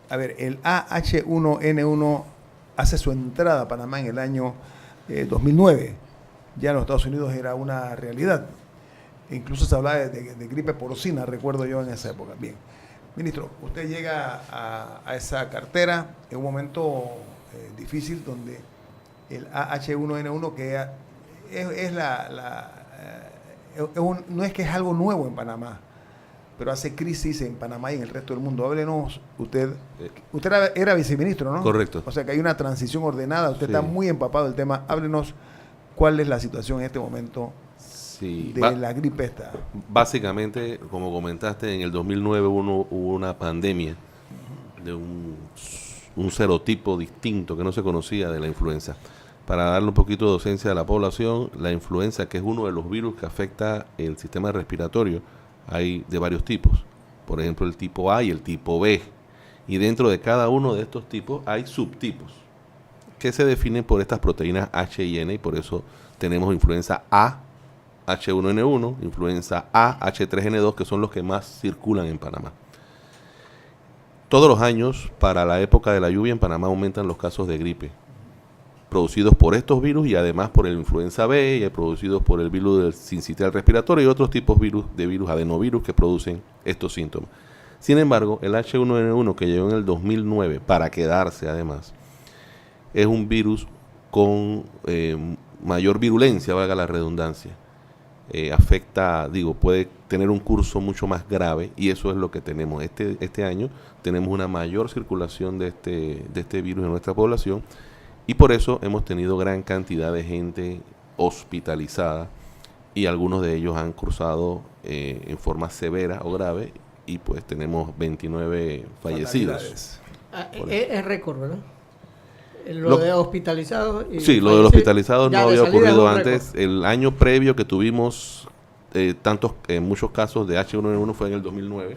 A ver, el AH1N1 hace su entrada a Panamá en el año 2009. Ya en los Estados Unidos era una realidad. Incluso se hablaba de gripe porcina, recuerdo yo en esa época. Bien. Ministro, usted llega a esa cartera en un momento difícil donde el AH1N1, que no es que es algo nuevo en Panamá, pero hace crisis en Panamá y en el resto del mundo. Háblenos, usted era viceministro, ¿no? Correcto. O sea que hay una transición ordenada, usted Sí. está muy empapado del tema. Háblenos cuál es la situación en este momento de la gripe esta. Básicamente, como comentaste, en el 2009 hubo una pandemia de un serotipo distinto que no se conocía de la influenza. Para darle un poquito de docencia a la población, la influenza, que es uno de los virus que afecta el sistema respiratorio, hay de varios tipos. Por ejemplo, el tipo A y el tipo B. Y dentro de cada uno de estos tipos hay subtipos que se definen por estas proteínas H y N, y por eso tenemos influenza A, H1N1, influenza A, H3N2, que son los que más circulan en Panamá. Todos los años, para la época de la lluvia en Panamá, aumentan los casos de gripe producidos por estos virus y además por el influenza B y producidos por el virus del sincitial respiratorio y otros tipos de virus adenovirus que producen estos síntomas. Sin embargo, el H1N1, que llegó en el 2009 para quedarse además, es un virus con mayor virulencia, valga la redundancia. Puede tener un curso mucho más grave, y eso es lo que tenemos. Este año tenemos una mayor circulación de este virus en nuestra población, y por eso hemos tenido gran cantidad de gente hospitalizada, y algunos de ellos han cursado en forma severa o grave, y pues tenemos 29 fallecidos. Es récord, ¿verdad? Lo de hospitalizados. Sí, lo de los hospitalizados no había ocurrido antes. El año previo que tuvimos muchos casos de H1N1 fue en el 2009.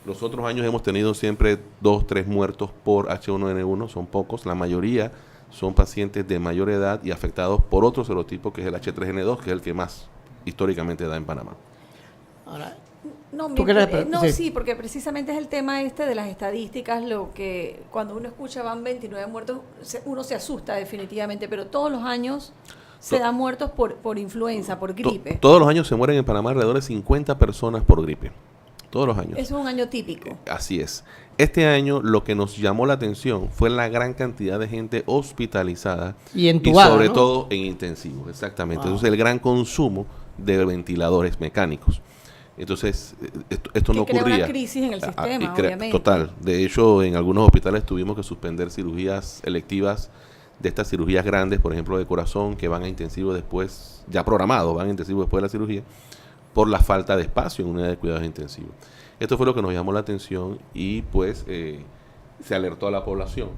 Los otros años hemos tenido siempre 2, 3 muertos por H1N1, son pocos. La mayoría son pacientes de mayor edad y afectados por otro serotipo, que es el H3N2, que es el que más históricamente da en Panamá. Ahora, sí, porque precisamente es el tema de las estadísticas, lo que cuando uno escucha van 29 muertos, uno se asusta definitivamente, pero todos los años se dan muertos por influenza, por gripe. Todos los años se mueren en Panamá alrededor de 50 personas por gripe. Todos los años. Eso es un año típico. Así es. Este año lo que nos llamó la atención fue la gran cantidad de gente hospitalizada y entubada, y sobre ¿no? todo en intensivos, exactamente. Wow. Entonces el gran consumo de ventiladores mecánicos. Entonces, esto no ocurría. Crea una crisis en el sistema, obviamente. Total. De hecho, en algunos hospitales tuvimos que suspender cirugías electivas de estas cirugías grandes, por ejemplo, de corazón, que van a intensivo después, ya programados, van a intensivo después de la cirugía, por la falta de espacio en unidad de cuidados intensivos. Esto fue lo que nos llamó la atención y pues se alertó a la población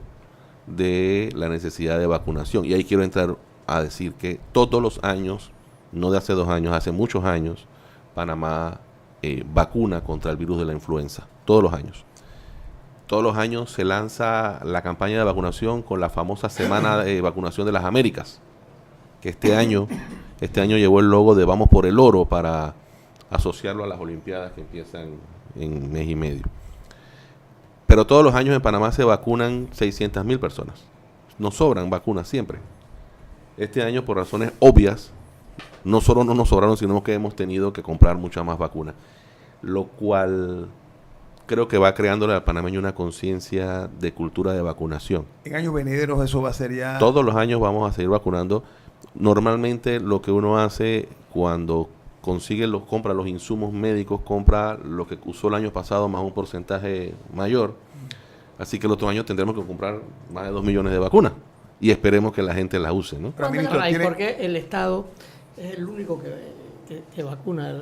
de la necesidad de vacunación. Y ahí quiero entrar a decir que todos los años, no de hace 2 años, hace muchos años, Panamá vacuna contra el virus de la influenza, todos los años. Todos los años se lanza la campaña de vacunación con la famosa Semana de Vacunación de las Américas, que este año llevó el logo de Vamos por el Oro para asociarlo a las Olimpiadas que empiezan en mes y medio. Pero todos los años en Panamá se vacunan 600,000 personas. Nos sobran vacunas siempre. Este año, por razones obvias, no solo no nos sobraron, sino que hemos tenido que comprar muchas más vacunas, lo cual creo que va creándole al panameño una conciencia de cultura de vacunación. En años venideros eso va a ser ya... Todos los años vamos a seguir vacunando. Normalmente lo que uno hace cuando compra los insumos médicos, compra lo que usó el año pasado más un porcentaje mayor. Así que el otro año tendremos que comprar más de 2 millones de vacunas y esperemos que la gente las use, ¿no? Pero, ministro, porque el Estado es el único que vacuna.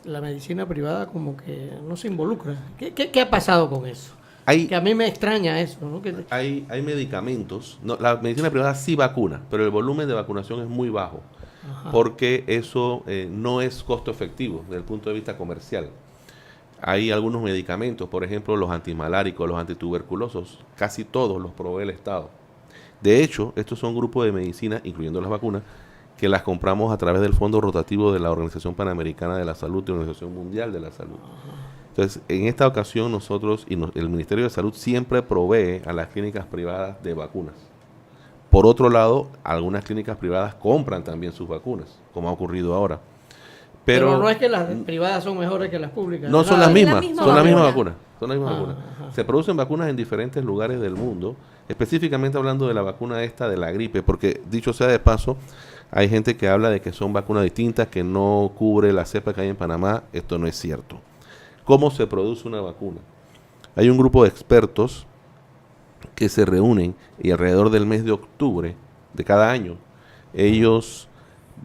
La medicina privada como que no se involucra. ¿Qué ha pasado con eso? Que a mí me extraña eso, ¿no? Hay medicamentos. No, la medicina privada sí vacuna, pero el volumen de vacunación es muy bajo. Ajá. Porque eso no es costo efectivo desde el punto de vista comercial. Hay algunos medicamentos, por ejemplo, los antimaláricos, los antituberculosos, casi todos los provee el Estado. De hecho, estos son grupos de medicina, incluyendo las vacunas, que las compramos a través del Fondo Rotativo de la Organización Panamericana de la Salud y la Organización Mundial de la Salud. Entonces, en esta ocasión nosotros el Ministerio de Salud siempre provee a las clínicas privadas de vacunas. Por otro lado, algunas clínicas privadas compran también sus vacunas, como ha ocurrido ahora. Pero no es que las privadas son mejores que las públicas. No, son las mismas, son las mismas vacunas. Ajá. Se producen vacunas en diferentes lugares del mundo, específicamente hablando de la vacuna esta de la gripe, porque dicho sea de paso, hay gente que habla de que son vacunas distintas, que no cubre la cepa que hay en Panamá. Esto no es cierto. ¿Cómo se produce una vacuna? Hay un grupo de expertos que se reúnen y alrededor del mes de octubre de cada año, ellos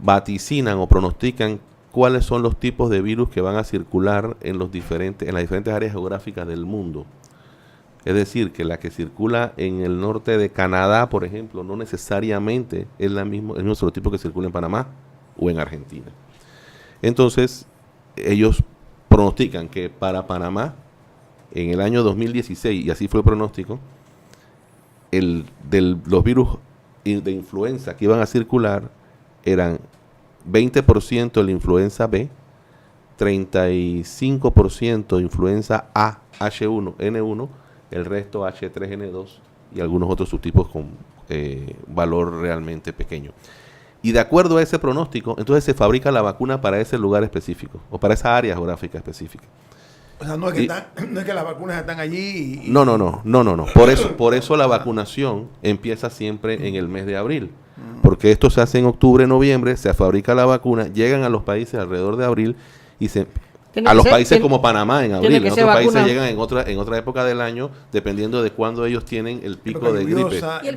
vaticinan o pronostican cuáles son los tipos de virus que van a circular en las diferentes áreas geográficas del mundo. Es decir, que la que circula en el norte de Canadá, por ejemplo, no necesariamente es el mismo tipo que circula en Panamá o en Argentina. Entonces, ellos pronostican que para Panamá, en el año 2016, y así fue el pronóstico, los virus de influenza que iban a circular eran 20% la influenza B, 35% influenza A, H1N1, el resto H3N2 y algunos otros subtipos con valor realmente pequeño. Y de acuerdo a ese pronóstico, entonces se fabrica la vacuna para ese lugar específico o para esa área geográfica específica. O sea, no es que las vacunas están allí. No. Por eso la vacunación empieza siempre en el mes de abril. Porque esto se hace en octubre, noviembre, se fabrica la vacuna, llegan a los países alrededor de abril y países como Panamá en abril, en otros países llegan en otra época del año, dependiendo de cuándo ellos tienen el pico de gripe. Y el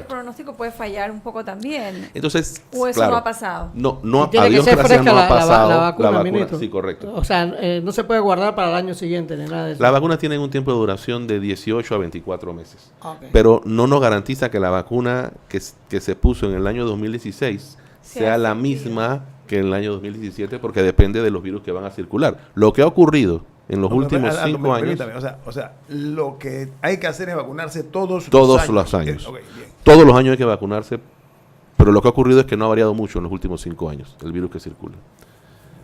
pronóstico puede fallar un poco también. Entonces, o eso no ha pasado. No, a Dios gracias no ha pasado la vacuna. Sí, correcto. O sea, no se puede guardar para el año siguiente ni nada de eso. Las vacunas tienen un tiempo de duración de 18 a 24 meses. Okay. Pero no nos garantiza que la vacuna que se puso en el año 2016 sea la misma que en el año 2017, porque depende de los virus que van a circular. Lo que ha ocurrido en los últimos 5 años... O sea, lo que hay que hacer es vacunarse todos los años. Todos los años hay que vacunarse, pero lo que ha ocurrido es que no ha variado mucho en los últimos 5 años el virus que circula.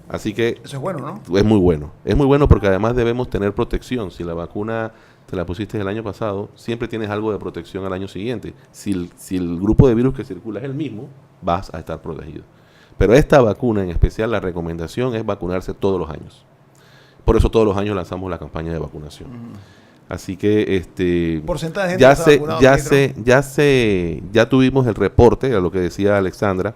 Así que... Eso es bueno, ¿no? Es muy bueno. Es muy bueno porque además debemos tener protección. Si la vacuna te la pusiste el año pasado, siempre tienes algo de protección al año siguiente. Si el grupo de virus que circula es el mismo, vas a estar protegido. Pero esta vacuna en especial, la recomendación es vacunarse todos los años. Por eso todos los años lanzamos la campaña de vacunación. Así que porcentaje de ya tuvimos el reporte, a lo que decía Alexandra,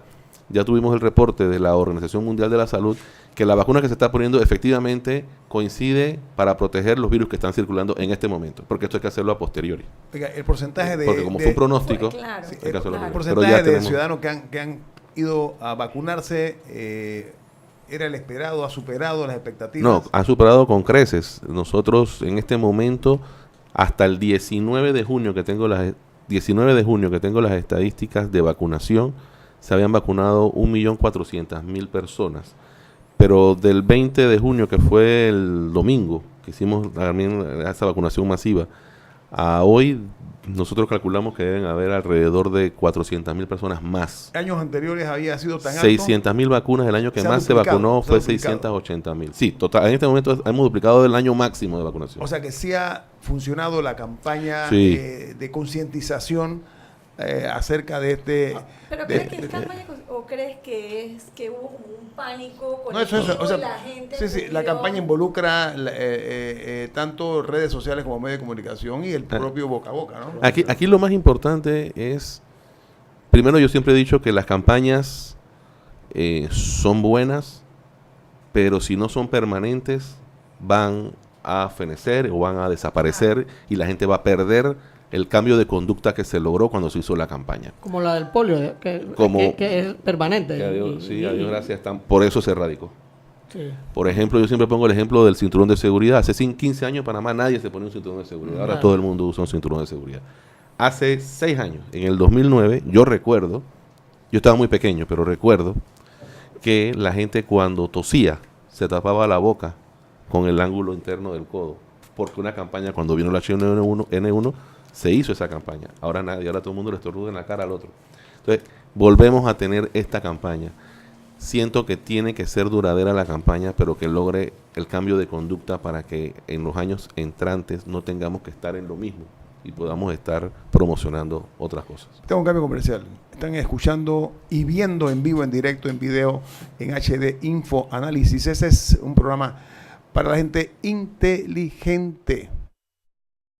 ya tuvimos el reporte de la Organización Mundial de la Salud, que la vacuna que se está poniendo efectivamente coincide para proteger los virus que están circulando en este momento, porque esto hay que hacerlo a posteriori. Oiga, el porcentaje porque como fue un pronóstico, hay que hacerlo. El porcentaje de ciudadanos que han ido a vacunarse era el esperado, ha superado las expectativas. No, ha superado con creces. Nosotros en este momento, hasta el 19 de junio que tengo las estadísticas de vacunación, se habían vacunado 1.400.000 personas. Pero del 20 de junio, que fue el domingo, que hicimos también esa vacunación masiva, a hoy nosotros calculamos que deben haber alrededor de 400.000 personas más. Años anteriores había sido tan alto. 600.000 vacunas. El año que más se vacunó fue 680.000. Sí, total. En este momento hemos duplicado el año máximo de vacunación. O sea que sí ha funcionado la campaña de concientización acerca de este... ¿Pero crees que es campaña o crees que hubo como un pánico con la gente? Sí, la campaña involucra tanto redes sociales como medios de comunicación y el propio boca a boca, ¿no? Aquí lo más importante es, primero yo siempre he dicho que las campañas son buenas, pero si no son permanentes van a fenecer o van a desaparecer y la gente va a perder el cambio de conducta que se logró cuando se hizo la campaña. Como la del polio, que es permanente. A Dios gracias, por eso se erradicó. Sí. Por ejemplo, yo siempre pongo el ejemplo del cinturón de seguridad. Hace 15 años en Panamá nadie se ponía un cinturón de seguridad. Ahora todo el mundo usa un cinturón de seguridad. Hace 6 años, en el 2009, yo estaba muy pequeño, pero recuerdo que la gente cuando tosía se tapaba la boca con el ángulo interno del codo. Porque una campaña, cuando vino la H1N1, se hizo esa campaña. Ahora nadie, ahora todo el mundo le estornuda en la cara al otro. Entonces, volvemos a tener esta campaña. siento que tiene que ser duradera la campaña, pero que logre el cambio de conducta para que en los años entrantes no tengamos que estar en lo mismo y podamos estar promocionando otras cosas. Tengo un cambio comercial. Están escuchando y viendo en vivo, en directo, en video, en HD Info Análisis. Ese es un programa para la gente inteligente.